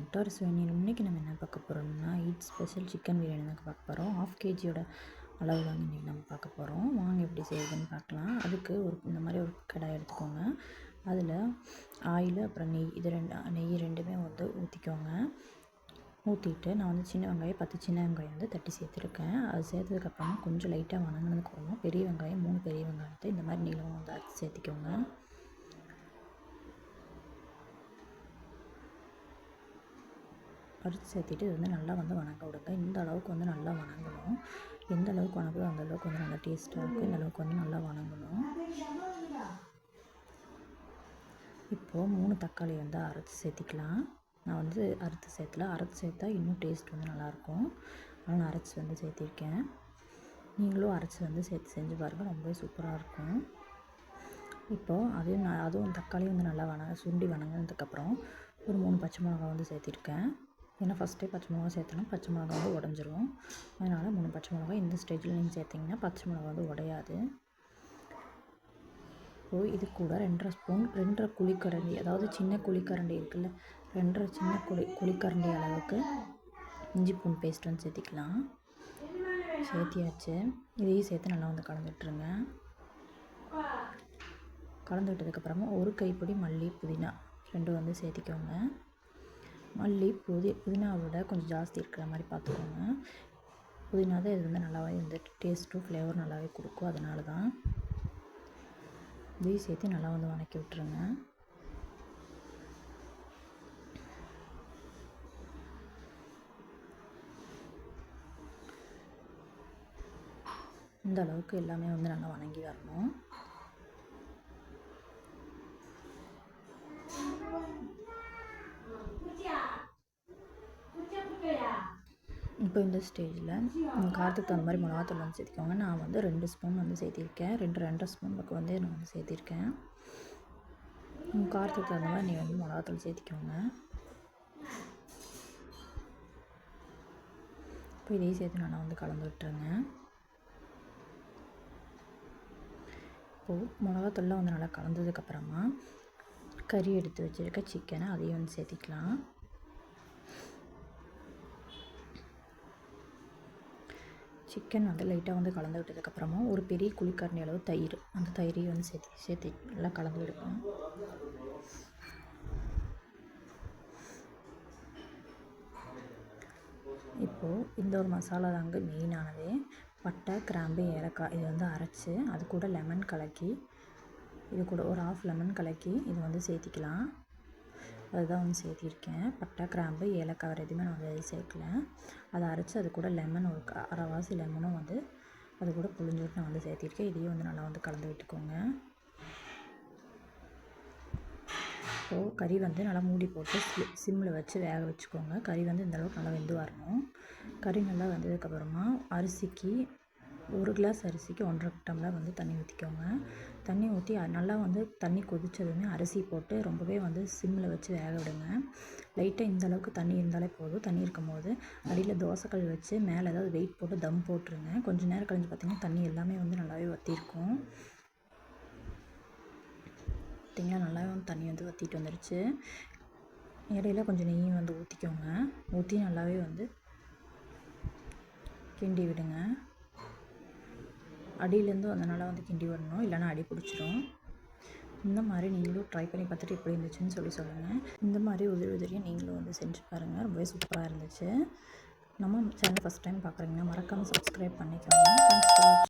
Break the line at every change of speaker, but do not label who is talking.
Doctor சுவனில் இன்றைக்கி நம்ம என்ன பார்க்க போகிறோம்னா ஈட் ஸ்பெஷல் சிக்கன் பிரியாணி தான் பார்க்க போகிறோம். 1/2 kg அளவு தான் இன்றைக்கி நம்ம பார்க்க போகிறோம். வாங்க எப்படி செய்யுதுன்னு பார்க்கலாம். அதுக்கு இந்த மாதிரி ஒரு கடாய் எடுத்துக்கோங்க. அதில் ஆயில் அப்புறம் நெய் ரெண்டுமே வந்து ஊற்றிக்கோங்க. ஊற்றிட்டு நான் வந்து சின்ன வெங்காயம் 10 சின்ன வெங்காயம் வந்து தட்டி சேர்த்துருக்கேன். அது சேர்த்ததுக்கப்புறமா கொஞ்சம் லைட்டாக வணங்கினதுக்கப்புறமா பெரிய வெங்காயம் 3 பெரிய வெங்காயத்தை இந்த மாதிரி நீளமாக வந்து அரைச்சி சேர்த்திக்கோங்க. அரிசி சேர்த்திட்டு இது வந்து நல்லா வந்து வணங்க விடுங்க. இந்த அளவுக்கு வந்து நல்லா வணங்கணும். எந்த அளவுக்கு வணங்குதோ அந்த அளவுக்கு வந்து நல்லா டேஸ்ட்டாக இருக்கும். இந்த அளவுக்கு வந்து நல்லா வணங்கணும். இப்போது 3 தக்காளி வந்து அரைச்சி சேர்த்திக்கலாம். நான் வந்து அரைச்சி சேர்த்தா இன்னும் டேஸ்ட் வந்து நல்லாயிருக்கும். அதனால் நான் அரைச்சி வந்து சேர்த்திருக்கேன். நீங்களும் அரைச்சி வந்து சேர்த்து செஞ்சு பாருங்கள், ரொம்பவே சூப்பராக இருக்கும். இப்போது அதுவும் தக்காளி வந்து நல்லா சுண்டி வணங்கினதுக்கப்புறம் ஒரு 3 பச்சை மிளகா வந்து சேர்த்திருக்கேன். ஏன்னா ஃபஸ்ட்டே பச்சை மிளகா சேர்த்தோன்னா பச்சை மிளகா வந்து உடஞ்சிரும். அதனால் 3 பச்சை மிளகா இந்த ஸ்டேஜில் நீங்கள் சேர்த்திங்கன்னா பச்சை மிளகா வந்து உடையாது. இப்போது இது கூட 2.5 குழிக்கரண்டி, அதாவது சின்ன குழிக்கரண்டி இருக்குல்ல, 2.5 சின்ன குழிக்கரண்டி அளவுக்கு இஞ்சி பூண்டு பேஸ்ட் வந்து சேர்த்திக்கலாம். சேர்த்தியாச்சு. இதையும் சேர்த்து நல்லா வந்து கலந்துட்டுருங்க. கலந்து விட்டதுக்கப்புறமா ஒரு கைப்பிடி மல்லி புதினா 2 வந்து சேர்த்திக்கோங்க. மல்லி புதினாவை விட கொஞ்சம் ஜாஸ்தி இருக்கிற மாதிரி பார்த்துக்கோங்க. புதினா தான் இது வந்து நல்லாவே இந்த டேஸ்ட்டும் ஃப்ளேவர் நல்லாவே கொடுக்கும். அதனால தான் இதையும் சேர்த்து நல்லா வந்து வதக்கி விட்டுருங்க. இந்த அளவுக்கு எல்லாமே வந்து நல்லா வதங்கி வரணும். இப்போ இந்த ஸ்டேஜில் காரத்துக்கு தகுந்த மாதிரி மிளகாத்தூள் வந்து சேர்த்திக்கோங்க. நான் வந்து 2 ஸ்பூன் வந்து சேர்த்திருக்கேன். 2 ஸ்பூன் பக்கம் வந்து நான் வந்து சேர்த்திருக்கேன். காரத்துக்கு தகுந்த மாதிரி நீங்கள் வந்து மிளகாத்தூள் சேர்த்திக்கோங்க. இப்போ இதையும் சேர்த்து நல்லா வந்து கலந்து விட்டுருங்க. இப்போது மிளகாத்தூள்லாம் வந்து நல்லா கலந்ததுக்கப்புறமா கறி எடுத்து வச்சுருக்க சிக்கனை அதையும் வந்து சேர்த்திக்கலாம். சிக்கன் வந்து லைட்டாக வந்து கலந்து விட்டதுக்கப்புறமா ஒரு பெரிய குழிக்கரண்டி அளவு தயிர், அந்த தயிரையும் வந்து சேர்த்து நல்லா கலந்து விடுவோம். இப்போது இந்த ஒரு மசாலா தாங்க மெயினானது. பட்டை, கிராம்பு, ஏலக்காய் இது வந்து அரைச்சி அது கூட லெமன் கலக்கி, இது கூட ஒரு 1/2 லெமன் கலக்கி இது வந்து சேர்த்திக்கலாம். அதுதான் வந்து சேர்த்திருக்கேன். பட்டை, கிராம்பு, ஏலக்காய் வேறு எதுவுமே நான் வந்து சேர்க்கல. அதை அரைச்சி அது கூட லெமன் ஒரு அரைவாசி லெமனும் வந்து அது கூட புழிஞ்சு விட்டு நான் வந்து சேர்த்திருக்கேன். இதையும் வந்து நல்லா வந்து கலந்து விட்டுக்கோங்க. இப்போது கறி வந்து நல்லா மூடி போட்டு சிம்மில் வச்சு வேக வச்சுக்கோங்க. கறி வந்து இந்தளவுக்கு நல்லா வெந்து வரணும். கறி நல்லா வெந்ததுக்கப்புறமா அரிசிக்கு 1 கிளாஸ் அரிசிக்கு 1.5 டம்ளர் வந்து தண்ணி ஊற்றிக்கோங்க. தண்ணி ஊற்றி நல்லா வந்து தண்ணி கொதித்ததுமே அரிசி போட்டு ரொம்பவே வந்து சிம்மில் வச்சு வேக விடுங்க. லைட்டாக இந்த அளவுக்கு தண்ணி இருந்தாலே போதும். தண்ணி இருக்கும்போது அடியில் தோசைக்கல் வச்சு மேலே ஏதாவது வெயிட் போட்டு தம் போட்டுருங்க. கொஞ்சம் நேரம் கழிஞ்சு பார்த்திங்கன்னா தண்ணி எல்லாமே வந்து நல்லாவே வற்றிருக்கும். பார்த்திங்கன்னா நல்லாவே வந்து தண்ணி வந்து வற்றிட்டு வந்துடுச்சு. இடையில கொஞ்சம் நெய்யும் வந்து ஊற்றிக்கோங்க. ஊற்றி நல்லாவே வந்து கிண்டி விடுங்க. அடியிலேருந்து அதனால் வந்து கிண்டி விடணும், இல்லைனா அடி பிடிச்சிரும். இந்த மாதிரி நீங்களும் ட்ரை பண்ணி பார்த்துட்டு எப்படி இருந்துச்சுன்னு சொல்லுங்கள். இந்த மாதிரி உதிரியாக நீங்களும் வந்து செஞ்சு பாருங்கள். ரொம்பவே சூப்பராக இருந்துச்சு. நம்ம சேனல் ஃபஸ்ட் டைம் பார்க்குறீங்கன்னா மறக்காமல் சப்ஸ்கிரைப் பண்ணிக்கோங்க. தேங்க்ஸ் ஃபார் வாட்சிங்.